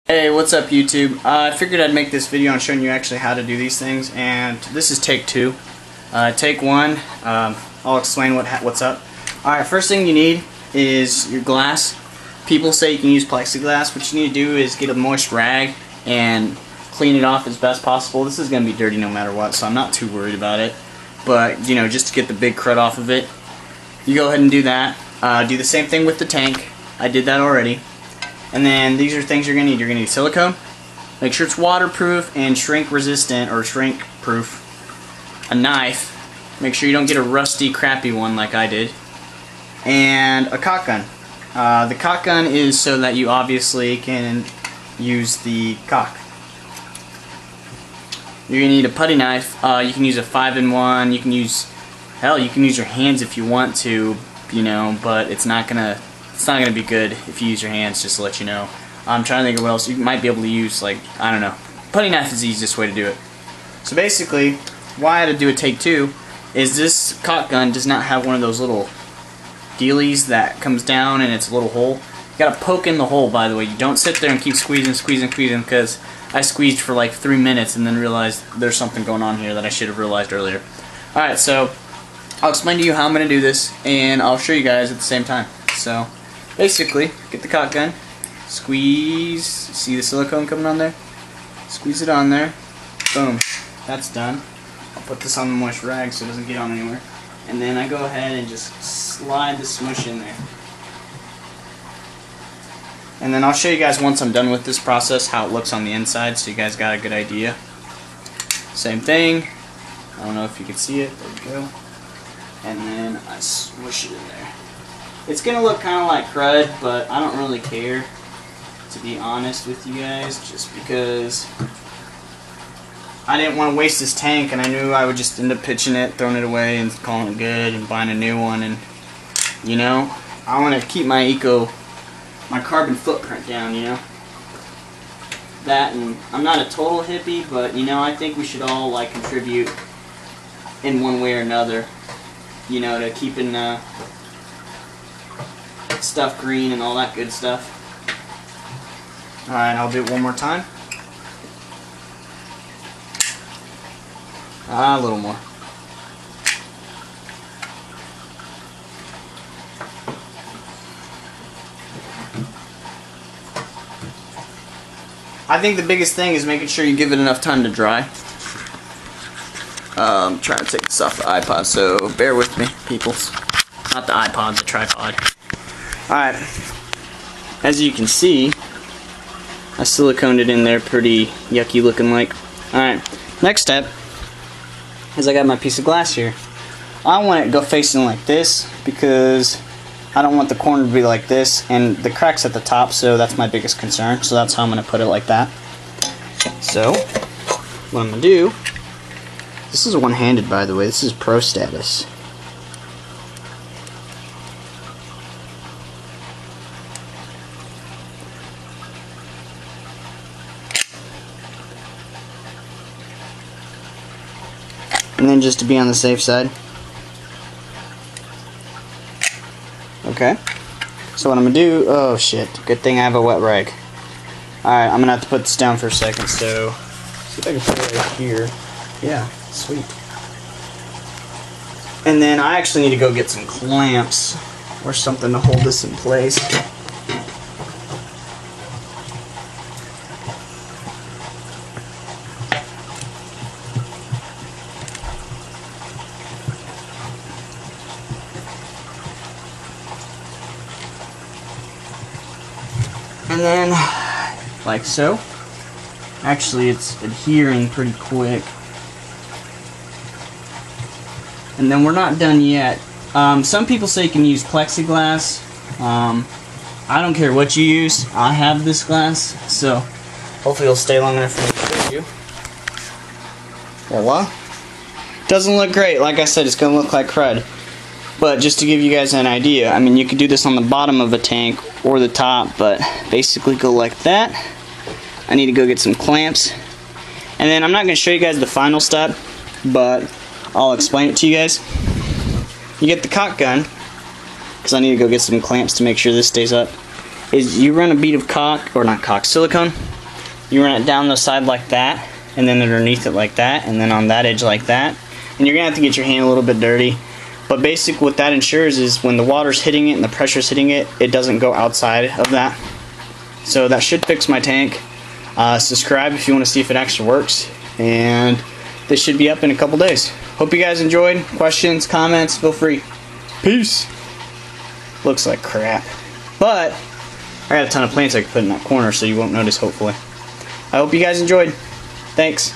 Hey, what's up YouTube? I figured I'd make this video on showing you actually how to do these things, and this is take two. Take one, I'll explain what's up. Alright, first thing you need is your glass. People say you can use plexiglass. What you need to do is get a moist rag and clean it off as best possible. This is going to be dirty no matter what, so I'm not too worried about it. But, you know, just to get the big crud off of it, you go ahead and do that. Do the same thing with the tank. I did that already. And then these are things you're going to need. You're going to need silicone. Make sure it's waterproof and shrink resistant or shrink proof. A knife. Make sure you don't get a rusty, crappy one like I did. And a caulk gun. The caulk gun is so that you obviously can use the caulk. You're going to need a putty knife. You can use a 5-in-1. You can use, hell, you can use your hands if you want to, you know, but it's not gonna be good if you use your hands, just to let you know. I'm trying to think of what else you might be able to use, like, I don't know. Putty knife is the easiest way to do it. So basically, why I had to do a take two is this caulk gun does not have one of those little dealies that comes down and it's a little hole. You gotta poke in the hole, by the way. You don't sit there and keep squeezing, because I squeezed for like 3 minutes and then realized there's something going on here that I should have realized earlier. Alright, so I'll explain to you how I'm going to do this, and I'll show you guys at the same time. So basically, get the caulk gun, squeeze, see the silicone coming on there? Squeeze it on there, boom, that's done. I'll put this on the moist rag so it doesn't get on anywhere. And then I go ahead and just slide the smush in there. And then I'll show you guys once I'm done with this process how it looks on the inside, so you guys got a good idea. Same thing. I don't know if you can see it. There we go. And then I smush it in there. It's gonna look kind of like crud, but I don't really care, to be honest with you guys, just because I didn't want to waste this tank, and I knew I would just end up pitching it, throwing it away, and calling it good, and buying a new one. And you know, I want to keep my carbon footprint down, you know. That, and I'm not a total hippie, but you know, I think we should all like contribute in one way or another, you know, to keeping stuff green and all that good stuff. Alright, I'll do it one more time. A little more. I think the biggest thing is making sure you give it enough time to dry. I'm trying to take this off the iPod, so bear with me, peoples. Not the iPod, the tripod. Alright, as you can see, I siliconed it in there pretty yucky looking like. Alright, next step is I got my piece of glass here. I want it to go facing like this because I don't want the corner to be like this, and the crack's at the top, so that's my biggest concern. So that's how I'm going to put it like that. So, what I'm going to do, this is one-handed, by the way, this is pro status. And then just to be on the safe side. Okay, so what I'm going to do, oh shit, good thing I have a wet rag. Alright, I'm going to have to put this down for a second, so see if I can put it right here. Yeah, sweet. And then I actually need to go get some clamps or something to hold this in place. And then, like so. Actually, it's adhering pretty quick. And then we're not done yet. Some people say you can use plexiglass. I don't care what you use. I have this glass, so hopefully it'll stay long enough for me to show you. Voila. Doesn't look great. Like I said, it's going to look like crud. But just to give you guys an idea, I mean, you could do this on the bottom of a tank or the top, but basically go like that. I need to go get some clamps. And then I'm not going to show you guys the final step, but I'll explain it to you guys. You get the caulk gun, because I need to go get some clamps to make sure this stays up, is you run a bead of caulk, or not caulk, silicone, you run it down the side like that, and then underneath it like that, and then on that edge like that. And you're gonna have to get your hand a little bit dirty. But basically what that ensures is when the water's hitting it and the pressure's hitting it, it doesn't go outside of that. So that should fix my tank. Subscribe if you want to see if it actually works. And this should be up in a couple days. Hope you guys enjoyed. Questions, comments, feel free. Peace. Looks like crap. But I got a ton of plants I could put in that corner so you won't notice, hopefully. I hope you guys enjoyed. Thanks.